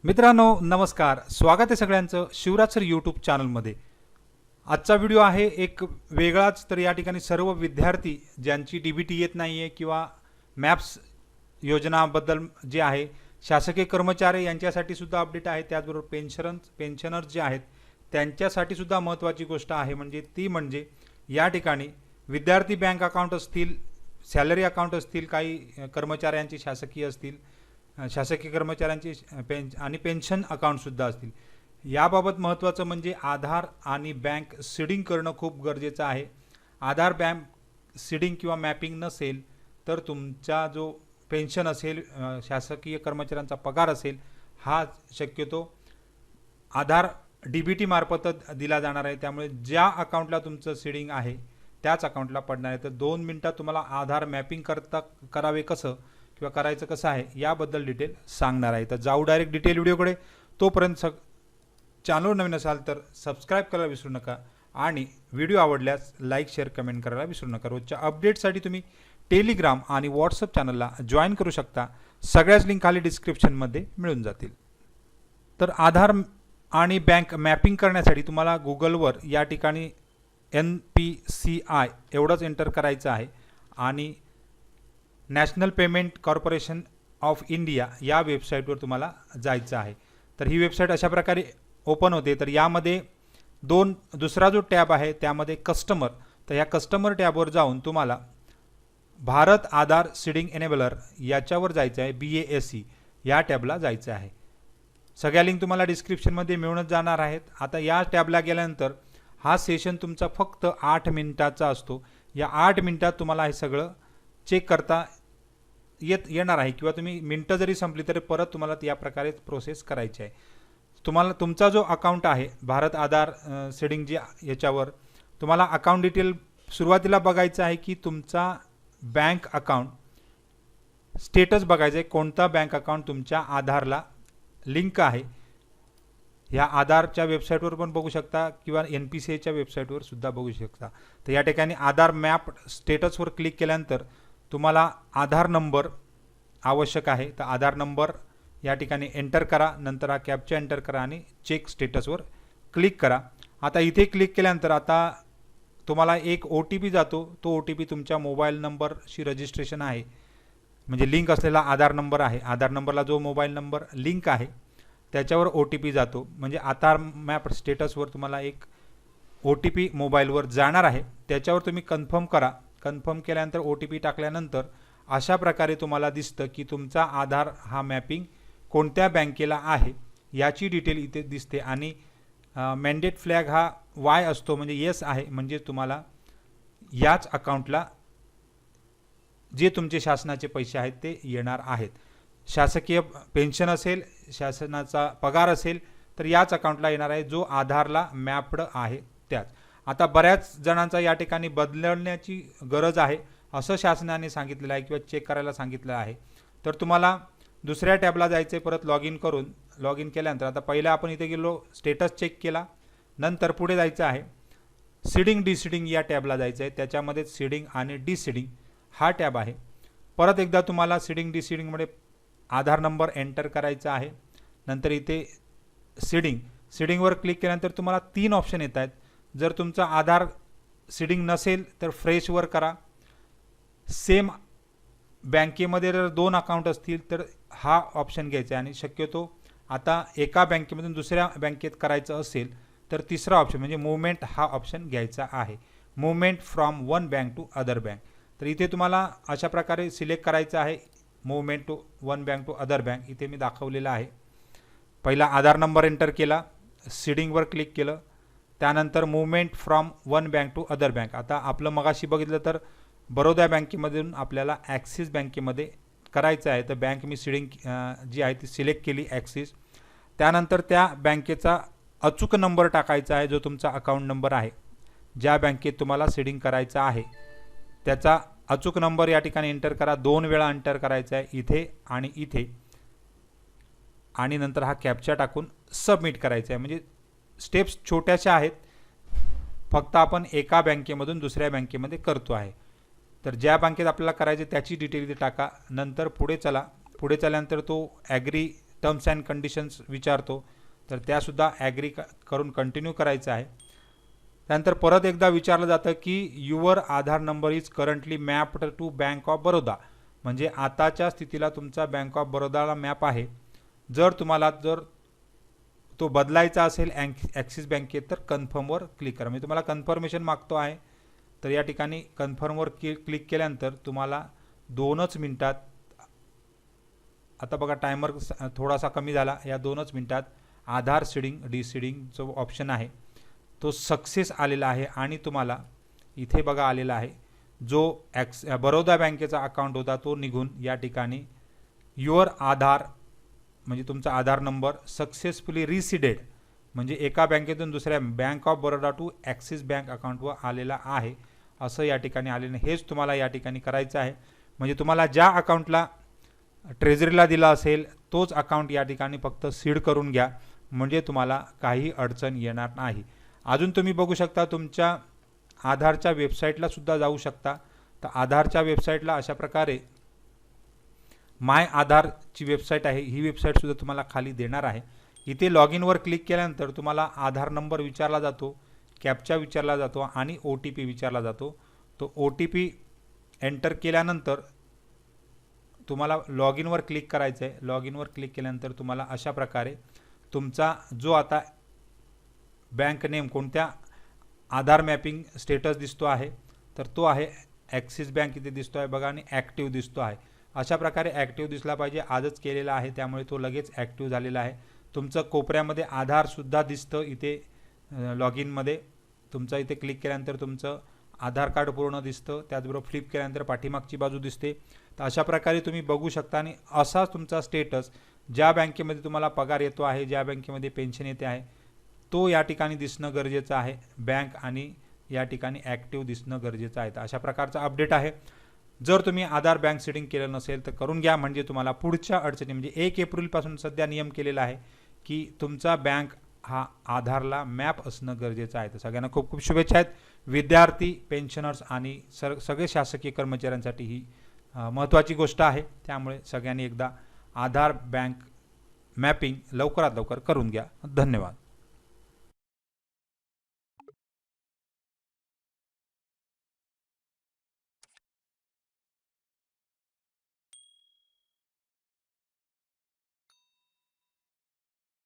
मित्रांनो नमस्कार, स्वागत आहे सगळ्यांचं शिवराज सर यूट्यूब चॅनलमध्ये। आजचा व्हिडिओ आहे एक वेगळाच। तर या ठिकाणी सर्व विद्यार्थी ज्यांची डीबीटी येत नाही आहे किंवा मॅप्स योजनाबद्दल जे आहे, शासकीय कर्मचारी यांच्यासाठी सुद्धा अपडेट आहे, त्याचबरोबर पेन्शनर्स जे आहेत त्यांच्यासाठी सुद्धा महत्त्वाची गोष्ट आहे। म्हणजे या ठिकाणी विद्यार्थी बँक अकाउंट असतील, सॅलरी अकाउंट असतील, काही कर्मचाऱ्यांची शासकीय असतील, शासकीय कर्मचाऱ्यांची आणि पेन्शन अकाउंटसुद्धा असतील। याबाबत महत्त्वाचं म्हणजे आधार आणि बँक सीडिंग करणं खूप गरजेचं आहे। आधार बँक सीडिंग किंवा मॅपिंग नसेल तर तुमचा जो पेन्शन असेल, शासकीय कर्मचाऱ्यांचा पगार असेल, हा शक्यतो आधार डीबीटी मार्फतच दिला जाणार आहे। त्यामुळे ज्या अकाउंटला तुमचं सीडिंग आहे त्याच अकाउंटला पडणार आहे। तर 2 मिनिटात तुम्हाला आधार मॅपिंग करावे कसं किंवा करायचं कसं आहे याबद्दल डिटेल सांगणार आहे। तर जाऊ डायरेक्ट डिटेल व्हिडिओकडे। तोपर्यंत चॅनल नवीन असाल तर सबस्क्राईब करायला विसरू नका आणि व्हिडिओ आवडल्यास लाईक शेअर कमेंट करायला विसरू नका। रोजच्या अपडेटसाठी तुम्ही टेलिग्राम आणि व्हॉट्सअप चॅनलला जॉईन करू शकता। सगळ्याच लिंक खाली डिस्क्रिप्शनमध्ये मिळून जातील। तर आधार आणि बँक मॅपिंग करण्यासाठी तुम्हाला गुगलवर या ठिकाणी NPCI एवढंच एंटर करायचं आहे आणि national payment corporation of India या वेबसाईटवर तुम्हाला जायचं आहे। तर ही वेबसाईट अशा प्रकारे ओपन होते। तर यामध्ये दुसरा जो टॅब आहे त्यामध्ये कस्टमर, तर या कस्टमर टॅबवर जाऊन तुम्हाला भारत आधार सीडिंग एनेबलर याच्यावर जायचं आहे। BASE या टॅबला जायचं आहे। सगळ्या लिंक तुम्हाला डिस्क्रिप्शनमध्ये मिळूनच जाणार आहेत। आता या टॅबला गेल्यानंतर हा सेशन तुमचा फक्त 8 मिनिटाचा असतो। या 8 मिनिटात तुम्हाला हे सगळं चेक करता येणार आहे किंवा तुम्ही मिनटं जरी संपली तरी परत तुम्हाला या प्रकारे प्रोसेस करायची आहे। तुम्हाला तुमचा जो अकाउंट आहे भारत आधार सीडिंग जे याच्यावर तुम्हाला अकाउंट डिटेल सुरुवातीला बघायचं आहे की तुमचा बँक अकाउंट स्टेटस बघायचं आहे, कोणता बँक अकाउंट तुमच्या आधारला लिंक आहे। ह्या आधारच्या वेबसाईटवर पण बघू शकता किंवा NPCIच्या वेबसाईटवर सुद्धा बघू शकता। तर या ठिकाणी आधार मॅप स्टेटसवर क्लिक केल्यानंतर तुम्हाला आधार नंबर आवश्यक आहे। तर आधार नंबर या ठिकाणी एंटर करा, नंतर हा कॅप्चा एंटर करा आणि चेक स्टेटसवर क्लिक करा। आता इथे क्लिक केल्यानंतर आता तुम्हाला एक OTP जातो। तो OTP तुमच्या मोबाईल नंबरशी रजिस्ट्रेशन आहे, म्हणजे लिंक असलेला आधार नंबर आहे। आधार नंबरला जो मोबाईल नंबर लिंक आहे त्याच्यावर OTP जातो। म्हणजे आधार मॅप स्टेटसवर तुम्हाला एक OTP मोबाईलवर जाणार आहे, त्याच्यावर तुम्ही कन्फर्म करा। कन्फर्म केल्यानंतर OTP टाकल्यानंतर अशा प्रकारे तुम्हाला दिसतं की तुमचा आधार हा मॅपिंग कोणत्या बँकेला आहे याची डिटेल इथे दिसते आणि मॅन्डेट फ्लॅग हा Y असतो, म्हणजे येस आहे, म्हणजे तुम्हाला याच अकाउंटला जे तुमचे शासनाचे पैसे आहेत ते येणार आहेत। शासकीय पेन्शन असेल, शासनाचा पगार असेल तर याच अकाउंटला येणार आहे जो आधारला मॅप्ड आहे त्याच। आता बऱ्याच जणांचा या ठिकाणी बदलण्याची गरज आहे असं शासनाने सांगितलेलं आहे किंवा चेक करायला सांगितलं आहे। तर तुम्हाला दुसऱ्या टॅबला जायचं आहे, परत लॉग इन केल्यानंतर आता पहिला आपण इथे गेलो, स्टेटस चेक केला, नंतर पुढे जायचं आहे सीडिंग डिसीडिंग या टॅबला जायचं आहे। त्याच्यामध्ये सीडिंग आणि डिसीडिंग हा टॅब आहे। परत एकदा तुम्हाला सीडिंग डिसीडिंगमध्ये आधार नंबर एंटर करायचा आहे, नंतर इथे सीडिंगवर क्लिक केल्यानंतर तुम्हाला 3 ऑप्शन येत आहेत। जर तुमचा आधार सीडिंग नसेल तर फ्रेशवर करा। सेम बँकेमध्ये जर 2 अकाउंट असतील तर हा ऑप्शन घ्यायचा आहे आणि शक्यतो आता एका बँकेमधून दुसऱ्या बँकेत करायचं असेल तर तिसरा ऑप्शन म्हणजे मूवमेंट हा ऑप्शन घ्यायचा आहे, movement from one bank to other bank. तर इथे तुम्हाला अशा प्रकारे सिलेक्ट करायचं आहे, movement to one bank to other bank. इथे मी दाखवलेलं आहे। पहिला आधार नंबर एंटर केला, सीडिंगवर क्लिक केलं, त्यानंतर movement from one bank to other bank. आता आपलं मगाशी बघितलं तर बरोदा बँकेमधून आपल्याला ॲक्सिस बँकेमध्ये करायचं आहे। तर बँक मी सीडिंग जी आहे ती सिलेक्ट केली ॲक्सिस। त्यानंतर त्या बँकेचा अचूक नंबर टाकायचा आहे जो तुमचा अकाउंट नंबर आहे, ज्या बँकेत तुम्हाला सीडिंग करायचं आहे त्याचा अचूक नंबर या ठिकाणी एंटर करा। 2 वेळा एंटर करायचा आहे, इथे आणि इथे, आणि नंतर हा कॅप्चा टाकून सबमिट करायचा आहे। म्हणजे स्टेप्स छोट्याशा आहेत, फक्त आपण एका बँकेमधून दुसऱ्या बँकेमध्ये करतो आहे। तर ज्या बँकेत आपल्याला करायचे त्याची डिटेल इथे टाका, नंतर पुढे चला। पुढे चल्यानंतर तो ॲग्री टर्म्स अँड कंडिशन्स विचारतो, तर त्यासुद्धा ॲग्री करून कंटिन्यू करायचं आहे. त्यानंतर परत एकदा विचारलं जातं की your Aadhaar number is currently mapped to bank of Baroda, म्हणजे आताच्या स्थितीला तुमचा बँक ऑफ बरोदाला मॅप आहे. जर तुम्हाला तो बदलायचा असेल ॲक्सिस बँकेत तर कन्फर्मवर क्लिक करा. म्हणजे तुम्हाला कन्फर्मेशन मागतो आहे, तर या ठिकाणी कन्फर्मवर क्लिक केल्यानंतर तुम्हाला 2च मिनिटात, आता बघा टायमर थोडासा कमी झाला, या 2च मिनिटात आधार सीडिंग डीसीडिंग जो ऑप्शन आहे तो सक्सेस आलेला आहे. आणि तुम्हाला इथे बघा आलेला आहे जो बरोदा बँकेचा अकाउंट होता तो निघून या ठिकाणी युअर आधार म्हणजे तुमचा आधार नंबर सक्सेसफुली रिसीडेड, म्हणजे एका बँकेतून दुसऱ्या bank of Baroda to Axis bank अकाउंटवर आलेला आहे असं या ठिकाणी आलेलं. हेच तुम्हाला या ठिकाणी करायचं आहे. म्हणजे तुम्हाला ज्या अकाउंटला ट्रेझरीला दिला असेल तोच अकाउंट या ठिकाणी फक्त सीड करून घ्या, म्हणजे तुम्हाला काही अडचण येणार नाही. अजून तुम्ही बघू शकता तुमच्या आधारच्या वेबसाईटला सुद्धा जाऊ शकता. तर आधारच्या वेबसाईटला अशा प्रकारे माय आधारची वेबसाईट आहे, ही वेबसाईटसुद्धा तुम्हाला खाली देणार आहे. इथे लॉग इनवर क्लिक केल्यानंतर तुम्हाला आधार नंबर विचारला जातो, कॅप्चा विचारला जातो आणि OTP विचारला जातो. तो OTP एंटर केल्यानंतर तुम्हाला लॉग इनवर क्लिक करायचं आहे. लॉग इनवर क्लिक केल्यानंतर तुम्हाला अशा प्रकारे तुमचा जो आता बँक नेम कोणत्या आधार मॅपिंग स्टेटस दिसतो आहे तर तो आहे ॲक्सिस बँक इथे दिसतो आहे बघा, आणि ॲक्टिव्ह दिसतो आहे. अशा प्रकारे ॲक्टिव्ह दिसला पाहिजे. आजच केलेला आहे त्यामुळे तो लगेच ॲक्टिव्ह झालेला आहे. तुमचं कोपऱ्यामध्ये आधारसुद्धा दिसतं इथे लॉग इनमध्ये. तुमचं इथे क्लिक केल्यानंतर तुमचं आधार कार्ड पूर्ण दिसतं, त्याचबरोबर फ्लिप केल्यानंतर पाठीमागची बाजू दिसते. तर अशा प्रकारे तुम्ही बघू शकता. आणि असा तुमचा स्टेटस ज्या बँकेमध्ये तुम्हाला पगार येतो आहे, ज्या बँकेमध्ये पेन्शन येते आहे तो या ठिकाणी दिसणं गरजेचं आहे. बँक आणि या ठिकाणी ॲक्टिव्ह दिसणं गरजेचं आहे. तर अशा प्रकारचा अपडेट आहे. जर तुम्ही आधार बँक सीडिंग केलं नसेल तर करून घ्या, म्हणजे तुम्हाला पुढच्या अडचणी म्हणजे 1 एप्रिलपासून सध्या नियम केलेला आहे की तुमचा बँक हा आधारला मॅप असणं गरजेचं आहे. तर सगळ्यांना खूप खूप शुभेच्छा आहेत. विद्यार्थी, पेन्शनर्स आणि सगळे शासकीय कर्मचाऱ्यांसाठी ही महत्त्वाची गोष्ट आहे. त्यामुळे सगळ्यांनी एकदा आधार बँक मॅपिंग लवकरात लवकर करून घ्या. धन्यवाद.